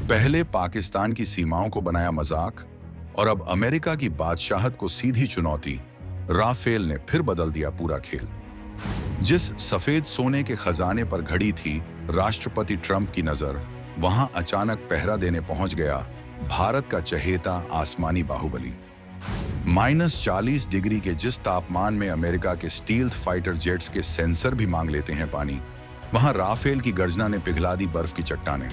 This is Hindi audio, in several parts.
पहले पाकिस्तान की सीमाओं को बनाया मजाक और अब अमेरिका की बादशाहत को सीधी चुनौती। राफेल ने फिर बदल दिया पूरा खेल। जिस सफेद सोने के खजाने पर घड़ी थी राष्ट्रपति ट्रंप की नजर, वहां अचानक पहरा देने पहुंच गया भारत का चहेता आसमानी बाहुबली। -40 डिग्री के जिस तापमान में अमेरिका के स्टील्थ फाइटर जेट्स के सेंसर भी मांग लेते हैं पानी, वहां राफेल की गर्जना ने पिघला दी बर्फ की चट्टानें।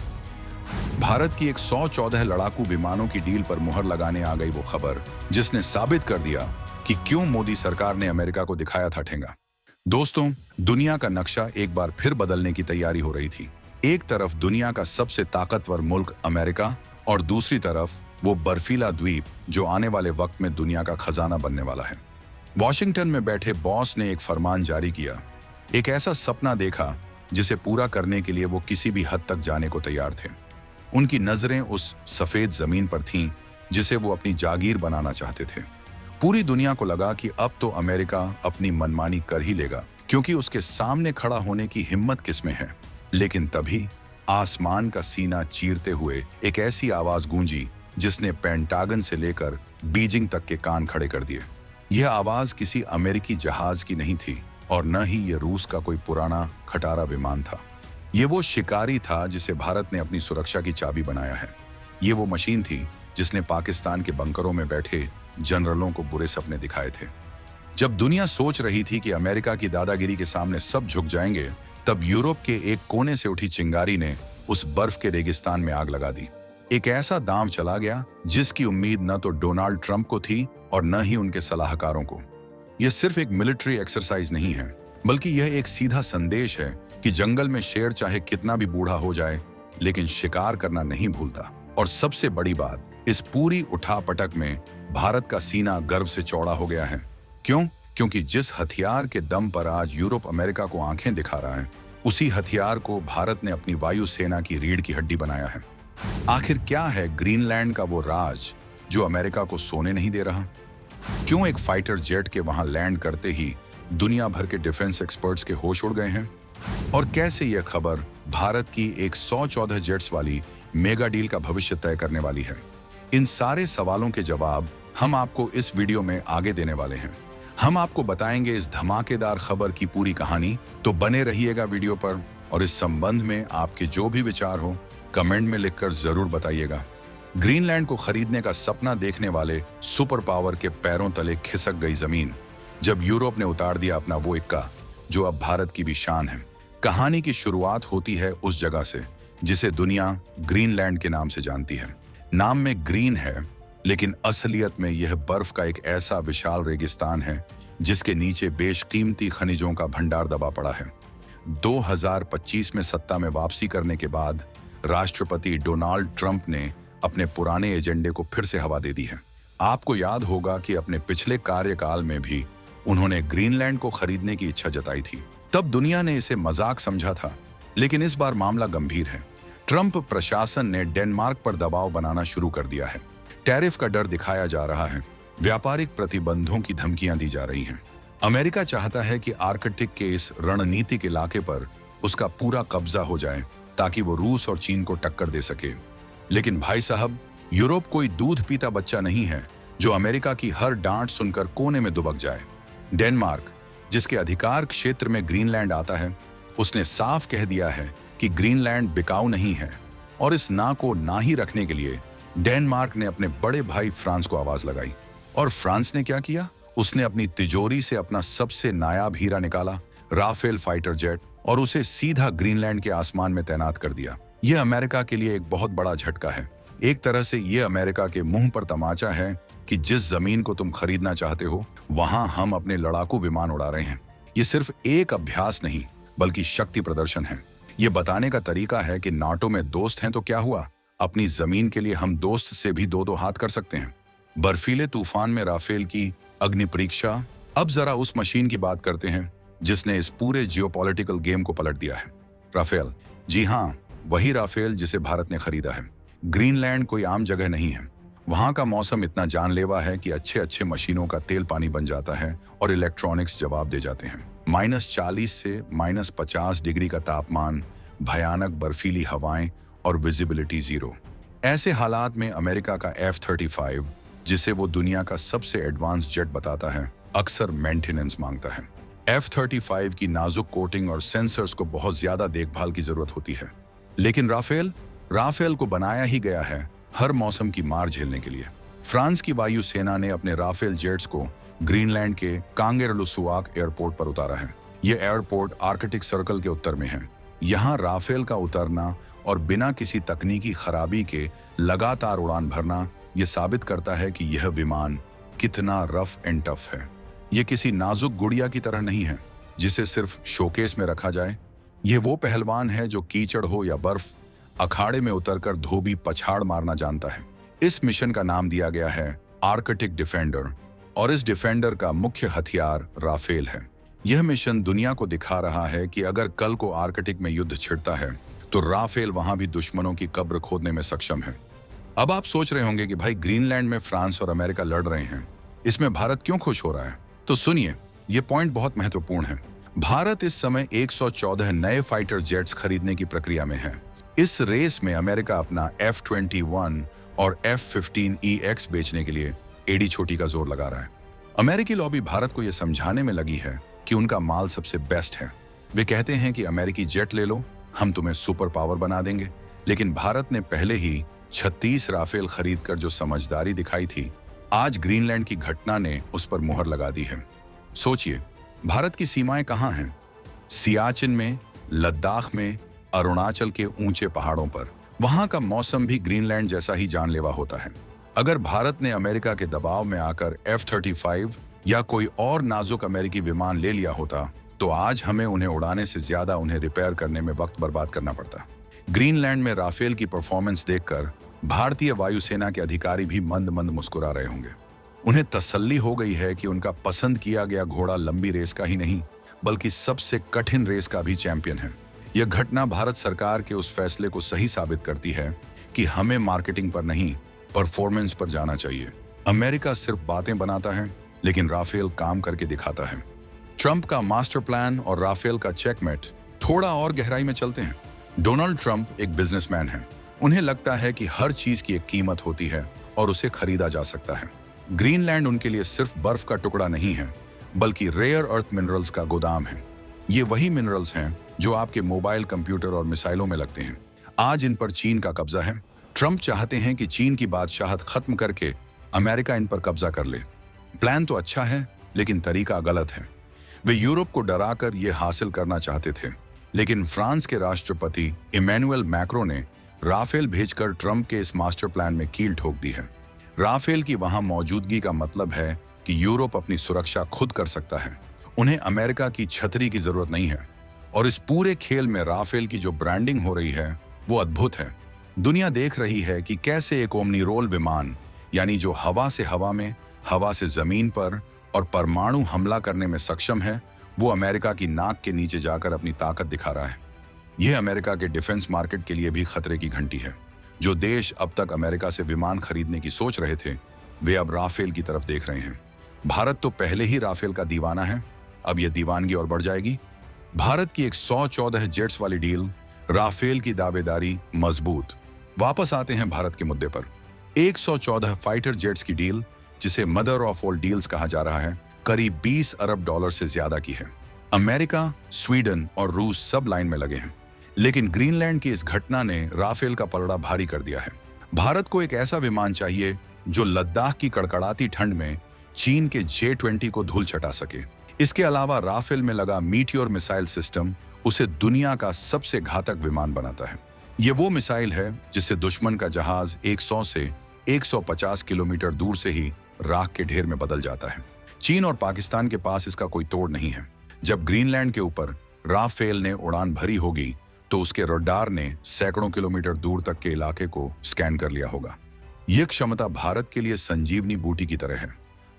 भारत की 114 लड़ाकू विमानों की डील पर मुहर लगाने आ गई वो खबर जिसने साबित कर दिया कि क्यों मोदी सरकार ने अमेरिका को दिखाया था ठेंगा। दोस्तों, दुनिया का नक्शा एक बार फिर बदलने की तैयारी हो रही थी। एक तरफ दुनिया का सबसे ताकतवर मुल्क अमेरिका और दूसरी तरफ वो बर्फीला द्वीप जो आने वाले वक्त में दुनिया का खजाना बनने वाला है। वॉशिंगटन में बैठे बॉस ने एक फरमान जारी किया, एक ऐसा सपना देखा जिसे पूरा करने के लिए वो किसी भी हद तक जाने को तैयार थे। उनकी नजरें उस सफेद जमीन पर थीं जिसे वो अपनी जागीर बनाना चाहते थे। पूरी दुनिया को लगा कि अब तो अमेरिका अपनी मनमानी कर ही लेगा, क्योंकि उसके सामने खड़ा होने की हिम्मत किसमें है। लेकिन तभी आसमान का सीना चीरते हुए एक ऐसी आवाज गूंजी जिसने पेंटागन से लेकर बीजिंग तक के कान खड़े कर दिए। यह आवाज किसी अमेरिकी जहाज की नहीं थी और न ही यह रूस का कोई पुराना खटारा विमान था। ये वो शिकारी था जिसे भारत ने अपनी सुरक्षा की चाबी बनाया है। ये वो मशीन थी जिसने पाकिस्तान के बंकरों में बैठे जनरलों को बुरे सपने दिखाए थे। जब दुनिया सोच रही थी कि अमेरिका की दादागिरी के सामने सब झुक जाएंगे, तब यूरोप के एक कोने से उठी चिंगारी ने उस बर्फ के रेगिस्तान में आग लगा दी। एक ऐसा दांव चला गया जिसकी उम्मीद न तो डोनाल्ड ट्रंप को थी और न ही उनके सलाहकारों को। यह सिर्फ एक मिलिट्री एक्सरसाइज नहीं है, बल्कि यह एक सीधा संदेश है कि जंगल में शेर चाहे कितना भी बूढ़ा हो जाए, लेकिन शिकार करना नहीं भूलता। और सबसे बड़ी बात, इस पूरी उठापटक में भारत का सीना गर्व से चौड़ा हो गया है। क्यों? क्योंकि जिस हथियार के दम पर आज यूरोप अमेरिका को आंखें दिखा रहा है, उसी हथियार को भारत ने अपनी वायु सेना की रीढ़ की हड्डी बनाया है। आखिर क्या है ग्रीनलैंड का वो राज जो अमेरिका को सोने नहीं दे रहा? क्यों एक फाइटर जेट के वहां लैंड करते ही दुनिया भर के डिफेंस एक्सपर्ट्स के होश उड़ गए हैं? और कैसे यह खबर भारत की 114 जेट्स वाली मेगा डील का भविष्य तय करने वाली है? इन सारे सवालों के जवाब हम आपको इस वीडियो में आगे देने वाले हैं। हम आपको बताएंगे इस धमाकेदार खबर की पूरी कहानी, तो बने रहिएगा वीडियो पर। और इस संबंध में आपके जो भी विचार हो कमेंट में लिखकर जरूर बताइएगा। ग्रीनलैंड को खरीदने का सपना देखने वाले सुपर पावर के पैरों तले खिसक गई जमीन जब यूरोप ने उतार दिया अपना वो इक्का जो अब भारत की भी शान है। कहानी की शुरुआत होती है उस जगह से जिसे दुनिया ग्रीनलैंड के नाम से जानती है। नाम में ग्रीन है, लेकिन असलियत में यह बर्फ का एक ऐसा विशाल रेगिस्तान है जिसके नीचे बेशकीमती खनिजों का भंडार दबा पड़ा है। 2025 में सत्ता में वापसी करने के बाद राष्ट्रपति डोनाल्ड ट्रंप ने अपने पुराने एजेंडे को फिर से हवा दे दी है। आपको याद होगा कि अपने पिछले कार्यकाल में भी उन्होंने ग्रीनलैंड को खरीदने की इच्छा जताई थी। तब दुनिया ने इसे मजाक समझा था, लेकिन इस बार मामला गंभीर है। ट्रंप प्रशासन ने डेनमार्क पर दबाव बनाना शुरू कर दिया है। टैरिफ का डर दिखाया जा रहा है, व्यापारिक प्रतिबंधों की धमकियां दी जा रही हैं। अमेरिका चाहता है कि आर्कटिक के इस रणनीतिक इलाके पर उसका पूरा कब्जा हो जाए ताकि वो रूस और चीन को टक्कर दे सके। लेकिन भाई साहब, यूरोप कोई दूध पीता बच्चा नहीं है जो अमेरिका की हर डांट सुनकर कोने में दुबक जाए। डेनमार्क, जिसके अधिकार क्षेत्र में ग्रीनलैंड आता है, उसने साफ कह दिया है कि ग्रीनलैंड बिकाऊ नहीं है। और इस ना को ना ही रखने के लिए डेनमार्क ने अपने बड़े भाई फ्रांस को आवाज लगाई। और फ्रांस ने क्या किया? उसने अपनी तिजोरी से अपना सबसे नायाब हीरा निकाला, राफेल फाइटर जेट, और उसे सीधा ग्रीनलैंड के आसमान में तैनात कर दिया। यह अमेरिका के लिए एक बहुत बड़ा झटका है। एक तरह से यह अमेरिका के मुंह पर तमाचा है कि जिस जमीन को तुम खरीदना चाहते हो, वहां हम अपने लड़ाकू विमान उड़ा रहे हैं। यह सिर्फ एक अभ्यास नहीं, बल्कि शक्ति प्रदर्शन है। यह बताने का तरीका है कि नाटो में दोस्त हैं तो क्या हुआ, अपनी जमीन के लिए हम दोस्त से भी दो दो हाथ कर सकते हैं। बर्फीले तूफान में राफेल की अग्नि परीक्षा। अब जरा उस मशीन की बात करते हैं जिसने इस पूरे जियोपॉलिटिकल गेम को पलट दिया है। राफेल, जी हाँ, वही राफेल जिसे भारत ने खरीदा है। ग्रीनलैंड कोई आम जगह नहीं है। वहां का मौसम इतना जानलेवा है कि अच्छे अच्छे मशीनों का तेल पानी बन जाता है और इलेक्ट्रॉनिक्स जवाब दे जाते हैं। -40 से -50 डिग्री का तापमान, भयानक बर्फीली हवाएं और विजिबिलिटी 0। ऐसे हालात में अमेरिका का F-35, जिसे वो दुनिया का सबसे एडवांस जेट बताता है, अक्सर मेंटेनेंस मांगता है। F-35 की नाजुक कोटिंग और सेंसर्स को बहुत ज्यादा देखभाल की जरूरत होती है। लेकिन राफेल को बनाया ही गया है हर मौसम की मार झेलने के लिए। फ्रांस की वायु सेना ने अपने राफेल जेट्स को ग्रीनलैंड के कांगेरलुसुआक एयरपोर्ट पर उतारा है। यह एयरपोर्ट आर्कटिक सर्कल के उत्तर में है। यहाँ राफेल का उतरना और बिना किसी तकनीकी खराबी के लगातार उड़ान भरना यह साबित करता है कि यह विमान कितना रफ एंड टफ है। यह किसी नाजुक गुड़िया की तरह नहीं है जिसे सिर्फ शोकेस में रखा जाए। यह वो पहलवान है जो कीचड़ हो या बर्फ, अखाड़े में उतरकर धोबी पछाड़ मारना जानता है। इस मिशन का नाम दिया गया है आर्कटिक डिफेंडर और इस डिफेंडर का मुख्य हथियार राफेल है। यह मिशन दुनिया को दिखा रहा है कि अगर कल को आर्कटिक में युद्ध छिड़ता है तो राफेल वहां भी दुश्मनों की कब्र खोदने में सक्षम है। अब आप सोच रहे होंगे कि भाई ग्रीनलैंड में फ्रांस और अमेरिका लड़ रहे हैं, इसमें भारत क्यों खुश हो रहा है? तो सुनिए, यह पॉइंट बहुत महत्वपूर्ण है। भारत इस समय 114 नए फाइटर जेट्स खरीदने की प्रक्रिया में है। इस रेस में अमेरिका अपना F-21 और F-15EX बेचने के लिए एड़ी छोटी का जोर लगा रहा है। अमेरिकी लॉबी भारत को यह समझाने में लगी है कि उनका माल सबसे बेस्ट है। वे कहते हैं कि अमेरिकी जेट ले लो, हम तुम्हें सुपर पावर बना देंगे। लेकिन भारत ने पहले ही 36 राफेल खरीदकर जो समझदारी दिखाई थी, आज ग्रीनलैंड की घटना ने उस पर मुहर लगा दी है। सोचिए, भारत की सीमाएं कहां हैं? सियाचिन में, लद्दाख में, अरुणाचल के ऊंचे पहाड़ों पर। वहां का मौसम भी ग्रीनलैंड जैसा ही जानलेवा होता है। अगर भारत ने अमेरिका के दबाव में आकर F-35 या कोई और नाजुक अमेरिकी विमान ले लिया होता तो आज हमें उन्हें उड़ाने से ज्यादा उन्हें रिपेयर करने में वक्त बर्बाद करना पड़ता। ग्रीनलैंड में राफेल की परफॉर्मेंस देखकर भारतीय वायुसेना के अधिकारी भी मंद मंद मुस्कुरा रहे होंगे। उन्हें तसल्ली हो गई है कि उनका पसंद किया गया घोड़ा लंबी रेस का ही नहीं बल्कि सबसे कठिन रेस का भी चैंपियन है। यह घटना भारत सरकार के उस फैसले को सही साबित करती है कि हमें मार्केटिंग पर नहीं, परफॉर्मेंस पर जाना चाहिए। अमेरिका सिर्फ बातें बनाता है लेकिन राफेल काम करके दिखाता है। ट्रंप का मास्टर प्लान और राफेल का चेकमेट। थोड़ा और गहराई में चलते हैं। डोनाल्ड ट्रंप एक बिजनेसमैन है। उन्हें लगता है कि हर चीज की एक कीमत होती है और उसे खरीदा जा सकता है। ग्रीनलैंड उनके लिए सिर्फ बर्फ का टुकड़ा नहीं है बल्कि रेयर अर्थ मिनरल्स का गोदाम है। ये वही मिनरल्स हैं जो आपके मोबाइल, कंप्यूटर और मिसाइलों में लगते हैं। आज इन पर चीन का कब्जा है। ट्रंप चाहते हैं कि चीन की बादशाहत खत्म करके अमेरिका इन पर कब्जा कर ले। प्लान तो अच्छा है लेकिन तरीका गलत है। वे यूरोप को डराकर यह हासिल करना चाहते थे, लेकिन फ्रांस के राष्ट्रपति इमैनुअल मैक्रो ने राफेल भेजकर ट्रंप के इस मास्टर प्लान में कील ठोक दी है। राफेल की वहां मौजूदगी का मतलब है कि यूरोप अपनी सुरक्षा खुद कर सकता है। उन्हें अमेरिका की छतरी की जरूरत नहीं है। और इस पूरे खेल में राफेल की जो ब्रांडिंग हो रही है वो अद्भुत है। दुनिया देख रही है कि कैसे एक ओमनी रोल विमान, यानी जो हवा से हवा में, हवा से जमीन पर और परमाणु हमला करने में सक्षम है, वो अमेरिका की नाक के नीचे जाकर अपनी ताकत दिखा रहा है। यह अमेरिका के डिफेंस मार्केट के लिए भी खतरे की घंटी है। जो देश अब तक अमेरिका से विमान खरीदने की सोच रहे थे, वे अब राफेल की तरफ देख रहे हैं। भारत तो पहले ही राफेल का दीवाना है, अब यह दीवानगी और बढ़ जाएगी। भारत की 114 जेट्स वाली डील, राफेल की दावेदारी मजबूत। वापस आते हैं भारत के मुद्दे पर। 114 फाइटर जेट्स की डील, जिसे मदर ऑफ ऑल डील्स कहा जा रहा है, करीब $20 अरब से ज्यादा की है। अमेरिका, स्वीडन और रूस सब लाइन में लगे हैं। लेकिन ग्रीनलैंड की इस घटना ने राफेल का पलड़ा भारी कर दिया है। भारत को एक ऐसा विमान चाहिए जो लद्दाख की कड़कड़ाती ठंड में चीन के J-20 को धूल चटा सके। इसके अलावा राफेल में लगा मीटियोर मिसाइल सिस्टम उसे दुनिया का सबसे घातक विमान बनाता है। ये वो मिसाइल है जिससे दुश्मन का जहाज 100 से 150 किलोमीटर दूर से ही राख के ढेर में बदल जाता है। चीन और पाकिस्तान के पास इसका कोई तोड़ नहीं है। जब ग्रीनलैंड के ऊपर राफेल ने उड़ान भरी होगी तो उसके रडार ने सैकड़ों किलोमीटर दूर तक के इलाके को स्कैन कर लिया होगा। यह क्षमता भारत के लिए संजीवनी बूटी की तरह है।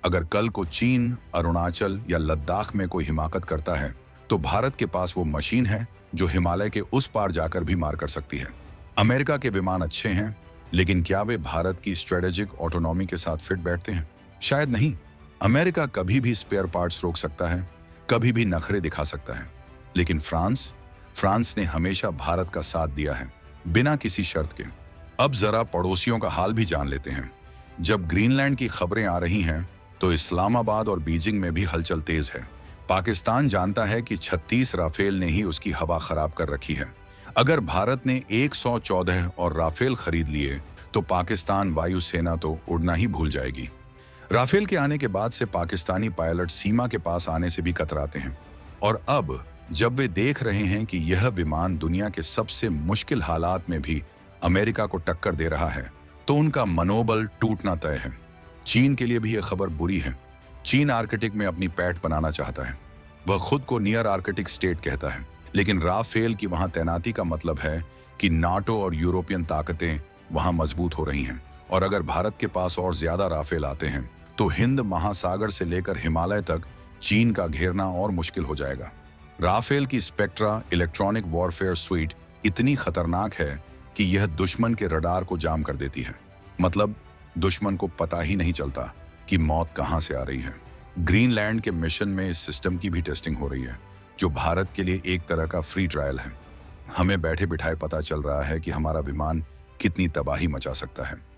अगर कल को चीन, अरुणाचल या लद्दाख में कोई हिमाकत करता है तो भारत के पास वो मशीन है जो हिमालय के उस पार जाकर भी मार कर सकती है। अमेरिका के विमान अच्छे हैं, लेकिन क्या वे भारत की स्ट्रेटेजिक ऑटोनॉमी के साथ फिट बैठते हैं? शायद नहीं। अमेरिका कभी भी स्पेयर पार्ट्स रोक सकता है, कभी भी नखरे दिखा सकता है, लेकिन फ्रांस ने हमेशा भारत का साथ दिया है, बिना किसी शर्त के। अब जरा पड़ोसियों का हाल भी जान लेते हैं। जब ग्रीनलैंड की खबरें आ रही हैं, तो इस्लामाबाद और बीजिंग में भी हलचल तेज है। पाकिस्तान जानता है कि 36 राफेल ने ही उसकी हवा खराब कर रखी है। अगर भारत ने 114 और राफेल खरीद लिए, तो पाकिस्तान वायुसेना तो उड़ना ही भूल जाएगी। राफेल के आने के बाद से पाकिस्तानी पायलट सीमा के पास आने से भी कतराते हैं। और अब जब वे देख रहे हैं कि यह विमान दुनिया के सबसे मुश्किल हालात में भी अमेरिका को टक्कर दे रहा है, तो उनका मनोबल टूटना तय है। चीन के लिए भी यह खबर बुरी है। चीन आर्कटिक में अपनी पैठ बनाना चाहता है। वह खुद को नियर आर्कटिक स्टेट कहता है, लेकिन राफेल की वहां तैनाती का मतलब है कि नाटो और यूरोपियन ताकतें वहां मजबूत हो रही हैं। और अगर भारत के पास और ज्यादा राफेल आते हैं, तो हिंद महासागर से लेकर हिमालय तक चीन का घेरना और मुश्किल हो जाएगा। राफेल की स्पेक्ट्रा इलेक्ट्रॉनिक वॉरफेयर स्वीट इतनी खतरनाक है कि यह दुश्मन के रडार को जाम कर देती है। मतलब दुश्मन को पता ही नहीं चलता कि मौत कहां से आ रही है। ग्रीनलैंड के मिशन में इस सिस्टम की भी टेस्टिंग हो रही है, जो भारत के लिए एक तरह का फ्री ट्रायल है। हमें बैठे बिठाए पता चल रहा है कि हमारा विमान कितनी तबाही मचा सकता है।